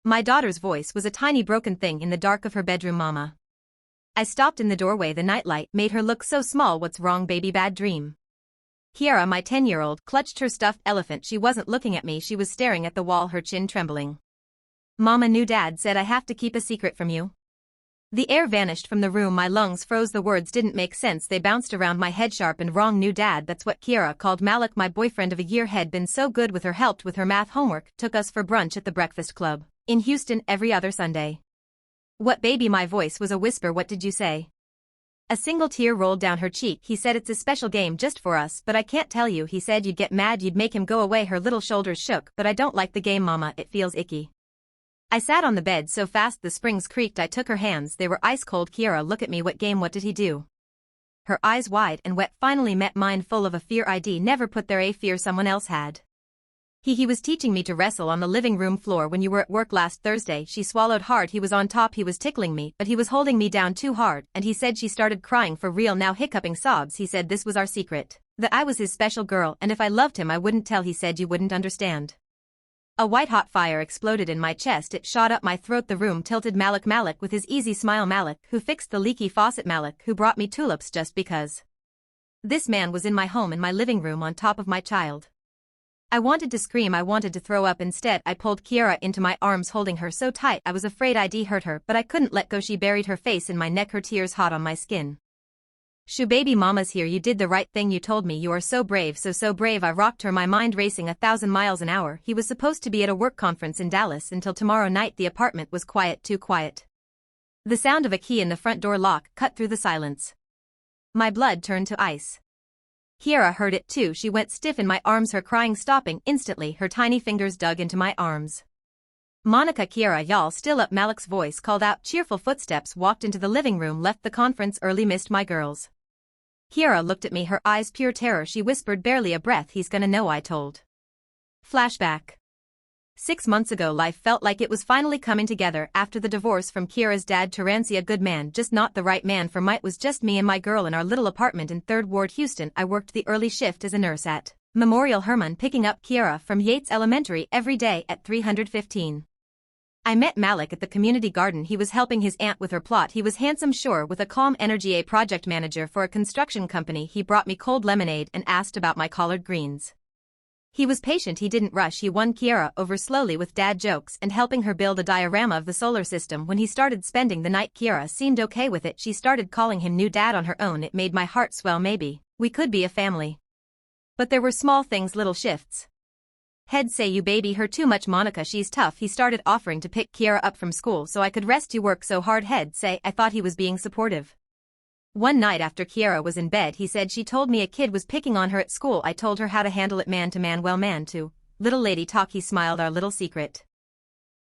My daughter's voice was a tiny broken thing in the dark of her bedroom. Mama. I stopped in the doorway. The nightlight made her look so small. What's wrong, baby? Bad dream. Kiera, my 10-year-old, clutched her stuffed elephant. She wasn't looking at me, she was staring at the wall, her chin trembling. Mama knew Dad said I have to keep a secret from you. The air vanished from the room, my lungs froze, the words didn't make sense, they bounced around my head. Sharp and wrong. Knew Dad, that's what Kiera called Malik, my boyfriend of a year, had been so good with her, helped with her math homework, took us for brunch at the breakfast club in Houston every other Sunday. What, baby? My voice was a whisper. What did you say? A single tear rolled down her cheek. He said it's a special game just for us, but I can't tell you. He said you'd get mad, you'd make him go away. Her little shoulders shook. But I don't like the game, Mama, it feels icky. I sat on the bed so fast the springs creaked. I took her hands, they were ice cold. Kiera, look at me. What game? What did he do? Her eyes wide and wet finally met mine, full of a fear I'd never put there, a fear someone else had. He was teaching me to wrestle on the living room floor when you were at work last Thursday. She swallowed hard. He was on top, he was tickling me, but he was holding me down too hard, and he said she started crying for real, now hiccuping sobs. He said this was our secret, that I was his special girl, and if I loved him I wouldn't tell. He said you wouldn't understand. A white-hot fire exploded in my chest, it shot up my throat. The room tilted. Malik with his easy smile, Malik who fixed the leaky faucet, Malik who brought me tulips just because. This man was in my home, in my living room, on top of my child. I wanted to scream, I wanted to throw up. Instead, I pulled Kiera into my arms, holding her so tight I was afraid I'd hurt her, but I couldn't let go. She buried her face in my neck, her tears hot on my skin. Shoo, baby, Mama's here. You did the right thing, you told me. You are so brave, so brave. I rocked her, my mind racing 1,000 miles an hour. He was supposed to be at a work conference in Dallas until tomorrow night. The apartment was quiet, too quiet. The sound of a key in the front door lock cut through the silence. My blood turned to ice. Kiera heard it too. She went stiff in my arms, her crying stopping instantly. Her tiny fingers dug into my arms. Monica. Kiera, y'all still up? Malik's voice called out. Cheerful footsteps walked into the living room. Left the conference early, missed my girls. Kiera looked at me, her eyes pure terror. She whispered, barely a breath, he's gonna know, I told. Flashback. 6 months ago, life felt like it was finally coming together after the divorce from Kiera's dad. Terenzi, a good man, just not the right man for Mike. Was just me and my girl in our little apartment in 3rd Ward, Houston. I worked the early shift as a nurse at Memorial Hermann, picking up Kiera from Yates Elementary every day at 315. I met Malik at the community garden. He was helping his aunt with her plot. He was handsome, sure, with a calm energy, a project manager for a construction company. He brought me cold lemonade and asked about my collard greens. He was patient, he didn't rush. He won Kiera over slowly with dad jokes and helping her build a diorama of the solar system. When he started spending the night, Kiera seemed okay with it. She started calling him new dad on her own. It made my heart swell. Maybe we could be a family. But there were small things, little shifts. Head say, you baby her too much, Monica, she's tough. He started offering to pick Kiera up from school so I could rest. You work so hard. Head say, I thought he was being supportive. One night after Kiera was in bed, he said she told me a kid was picking on her at school. I told her how to handle it man to man. Well, man to little lady talk. He smiled, our little secret.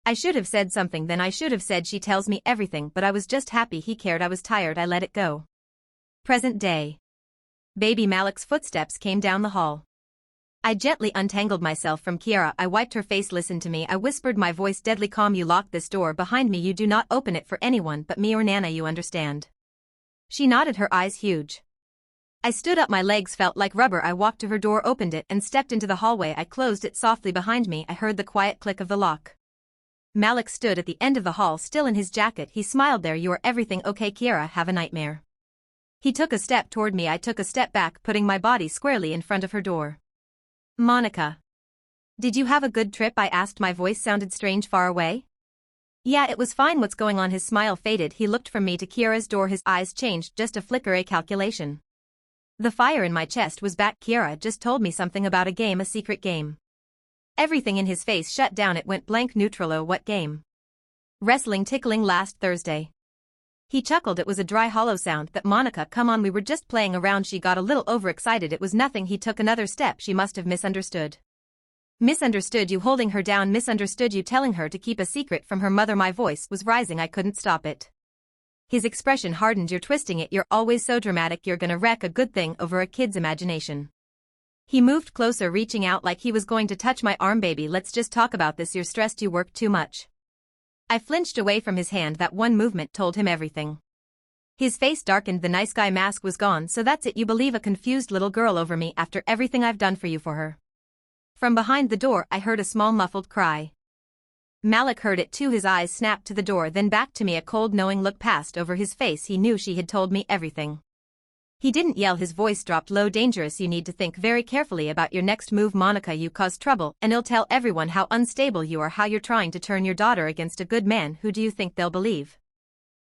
I should have said something then. I should have said she tells me everything, but I was just happy he cared. I was tired, I let it go. Present day. Baby Malik's footsteps came down the hall. I gently untangled myself from Kiera. I wiped her face. Listen to me, I whispered, my voice deadly calm. You locked this door behind me. You do not open it for anyone but me or Nana, you understand? She nodded, her eyes huge. I stood up, my legs felt like rubber. I walked to her door, opened it, and stepped into the hallway. I closed it softly behind me. I heard the quiet click of the lock. Malik stood at the end of the hall, still in his jacket. He smiled. There, you are everything okay, Kiera? Have a nightmare? He took a step toward me. I took a step back, putting my body squarely in front of her door. Monica. Did you have a good trip? I asked. My voice sounded strange, far away. Yeah, it was fine. What's going on? His smile faded. He looked from me to Kiera's door. His eyes changed, just a flicker, a calculation. The fire in my chest was back. Kiera just told me something about a game, a secret game. Everything in his face shut down. It went blank, neutral. Oh, what game? Wrestling, tickling last Thursday. He chuckled. It was a dry, hollow sound. That, Monica, come on, we were just playing around. She got a little overexcited. It was nothing. He took another step. She must have misunderstood. Misunderstood you holding her down, misunderstood you telling her to keep a secret from her mother. My voice was rising. I couldn't stop it. His expression hardened. You're twisting it. You're always so dramatic. You're gonna wreck a good thing over a kid's imagination. He moved closer, reaching out like he was going to touch my arm. Baby, let's just talk about this. You're stressed. You work too much. I flinched away from his hand. That one movement told him everything. His face darkened. The nice guy mask was gone. So that's it. You believe a confused little girl over me after everything I've done for you for her. From behind the door, I heard a small muffled cry. Malik heard it too. His eyes snapped to the door, then back to me. A cold knowing look passed over his face. He knew she had told me everything. He didn't yell, his voice dropped low. Dangerous. You need to think very carefully about your next move, Monica. You cause trouble, and it'll tell everyone how unstable you are, how you're trying to turn your daughter against a good man. Who do you think they'll believe?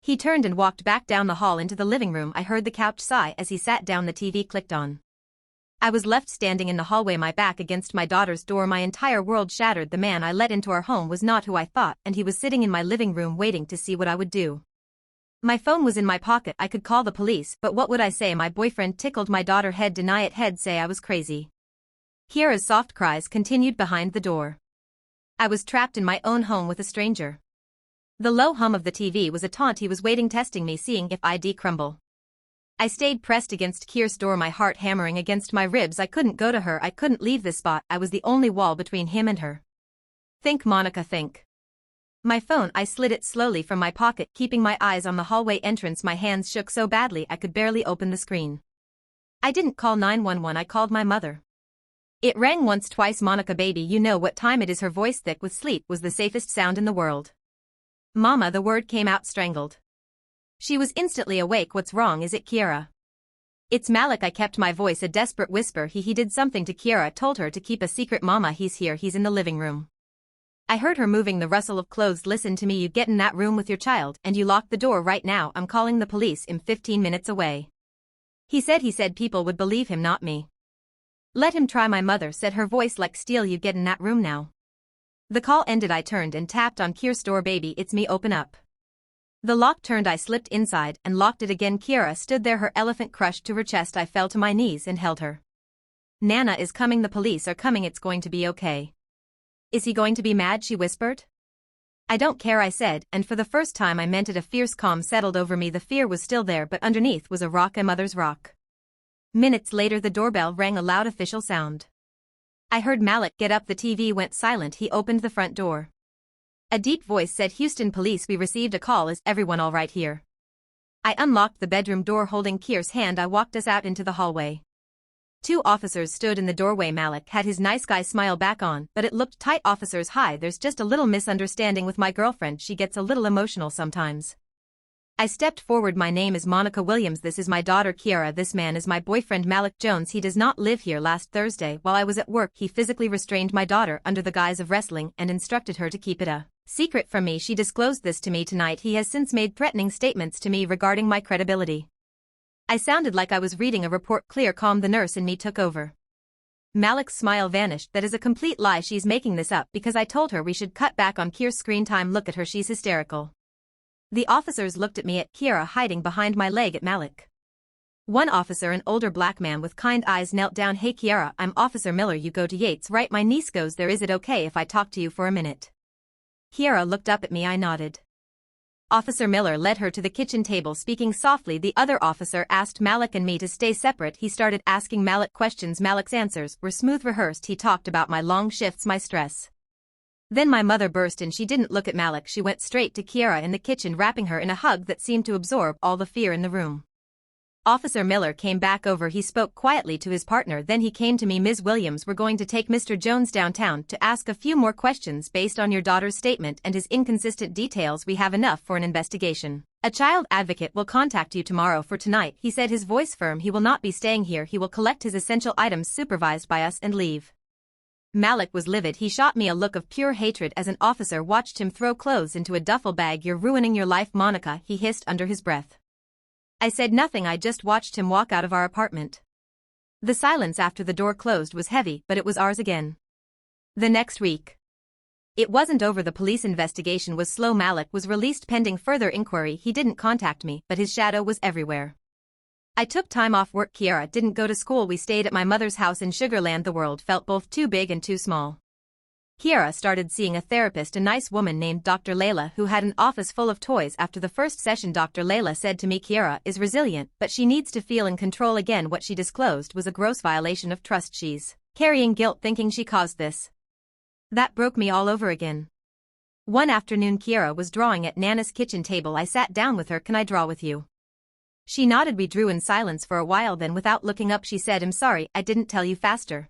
He turned and walked back down the hall into the living room. I heard the couch sigh as he sat down. The TV clicked on. I was left standing in the hallway, my back against my daughter's door. My entire world shattered. The man I let into our home was not who I thought, and he was sitting in my living room waiting to see what I would do. My phone was in my pocket. I could call the police, but what would I say? My boyfriend tickled my daughter. Head deny it, head say I was crazy. Kiera's soft cries continued behind the door. I was trapped in my own home with a stranger. The low hum of the TV was a taunt. He was waiting, testing me, seeing if I'd crumble. I stayed pressed against Kiera's door, my heart hammering against my ribs. I couldn't go to her. I couldn't leave this spot. I was the only wall between him and her. Think, Monica, think. My phone, I slid it slowly from my pocket, keeping my eyes on the hallway entrance. My hands shook so badly I could barely open the screen. I didn't call 911, I called my mother. It rang once, twice. Monica, baby, you know what time it is. Her voice, thick with sleep, was the safest sound in the world. Mama, the word came out strangled. She was instantly awake. What's wrong? Is it Kiera? It's Malik. I kept my voice a desperate whisper. He did something to Kiera, told her to keep a secret. Mama, he's here. He's in the living room. I heard her moving, the rustle of clothes. Listen to me, you get in that room with your child and you lock the door right now. I'm calling the police. I'm 15 minutes away. He said people would believe him, not me. Let him try. My mother said, her voice like steel. You get in that room now. The call ended. I turned and tapped on Kiera's door. Baby, it's me, open up. The lock turned. I slipped inside and locked it again. Kiera stood there, her elephant crushed to her chest. I fell to my knees and held her. Nana is coming. The police are coming. It's going to be okay. Is he going to be mad? She whispered. I don't care, I said, and for the first time I meant it. A fierce calm settled over me. The fear was still there, but underneath was a rock, a mother's rock. Minutes later the doorbell rang, a loud official sound. I heard Malik get up. The TV went silent. He opened the front door. A deep voice said, Houston Police, we received a call. Is everyone all right here? I unlocked the bedroom door, holding Kiera's hand. I walked us out into the hallway. 2 officers stood in the doorway. Malik had his nice guy smile back on, but it looked tight. Officers, hi, there's just a little misunderstanding with my girlfriend. She gets a little emotional sometimes. I stepped forward. My name is Monica Williams. This is my daughter Kiera. This man is my boyfriend Malik Jones. He does not live here. Last Thursday, while I was at work, he physically restrained my daughter under the guise of wrestling and instructed her to keep it a secret from me. She disclosed this to me tonight. He has since made threatening statements to me regarding my credibility. I sounded like I was reading a report. Clear, calm. The nurse in me took over. Malik's smile vanished. That is a complete lie. She's making this up because I told her we should cut back on Kiera's screen time. Look at her, she's hysterical. The officers looked at me, at Kiera hiding behind my leg, at Malik. One officer, an older black man with kind eyes, knelt down. Hey Kiera, I'm Officer Miller. You go to Yates, right? My niece goes there. Is it okay if I talk to you for a minute? Kiera looked up at me. I nodded. Officer Miller led her to the kitchen table, speaking softly. The other officer asked Malik and me to stay separate. He started asking Malik questions. Malik's answers were smooth, rehearsed. He talked about my long shifts, my stress. Then my mother burst in. She didn't look at Malik. She went straight to Kiera in the kitchen, wrapping her in a hug that seemed to absorb all the fear in the room. Officer Miller came back over. He spoke quietly to his partner. Then he came to me. Ms. Williams, we're going to take Mr. Jones downtown to ask a few more questions based on your daughter's statement and his inconsistent details. We have enough for an investigation. A child advocate will contact you tomorrow. For tonight, he said, his voice firm. He will not be staying here. He will collect his essential items supervised by us and leave. Malik was livid. He shot me a look of pure hatred as an officer watched him throw clothes into a duffel bag. You're ruining your life, Monica, he hissed under his breath. I said nothing. I just watched him walk out of our apartment. The silence after the door closed was heavy, but it was ours again. The next week. It wasn't over. The police investigation was slow. Malik was released pending further inquiry. He didn't contact me, but his shadow was everywhere. I took time off work. Kiera didn't go to school. We stayed at my mother's house in Sugarland. The world felt both too big and too small. Kiera started seeing a therapist, a nice woman named Dr. Layla, who had an office full of toys. After the first session, Dr. Layla said to me, Kiera is resilient, but she needs to feel in control again. What she disclosed was a gross violation of trust. She's carrying guilt, thinking she caused this. That broke me all over again. One afternoon, Kiera was drawing at Nana's kitchen table. I sat down with her. Can I draw with you? She nodded. We drew in silence for a while. Then, without looking up, she said, I'm sorry, I didn't tell you faster.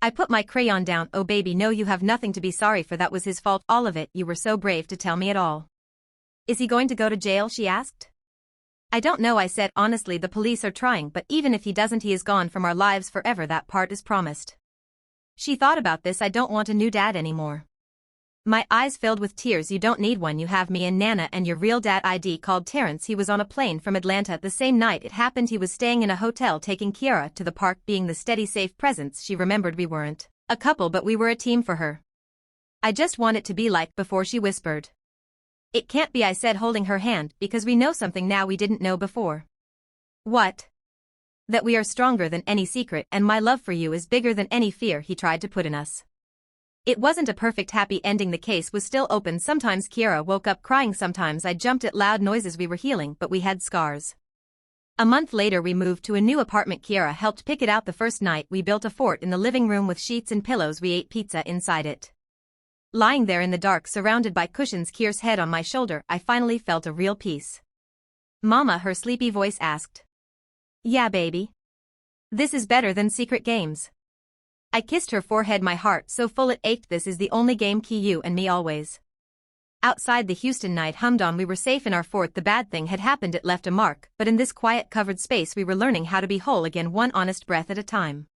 I put my crayon down. Oh baby, no, you have nothing to be sorry for, that was his fault, all of it. You were so brave to tell me it all. Is he going to go to jail, she asked. I don't know, I said. Honestly, the police are trying, but even if he doesn't, he is gone from our lives forever. That part is promised. She thought about this. I don't want a new dad anymore. My eyes filled with tears. You don't need one, you have me and Nana and your real dad. ID called Terrence. He was on a plane from Atlanta the same night it happened. He was staying in a hotel taking Kiera to the park, being the steady safe presence she remembered. We weren't a couple, but we were a team for her. I just want it to be like before, she whispered. It can't be, I said, holding her hand, because we know something now we didn't know before. What? That we are stronger than any secret, and my love for you is bigger than any fear he tried to put in us. It wasn't a perfect happy ending. The case was still open. Sometimes Kiera woke up crying, sometimes I jumped at loud noises. We were healing, but we had scars. A month later we moved to a new apartment. Kiera helped pick it out. The first night we built a fort in the living room with sheets and pillows. We ate pizza inside it. Lying there in the dark, surrounded by cushions, Kiera's head on my shoulder, I finally felt a real peace. Mama, her sleepy voice asked. Yeah, baby. This is better than secret games. I kissed her forehead, my heart so full it ached. This is the only game, Ki, you and me always. Outside, the Houston night hummed on. We were safe in our fort. The bad thing had happened, it left a mark, but in this quiet covered space we were learning how to be whole again, one honest breath at a time.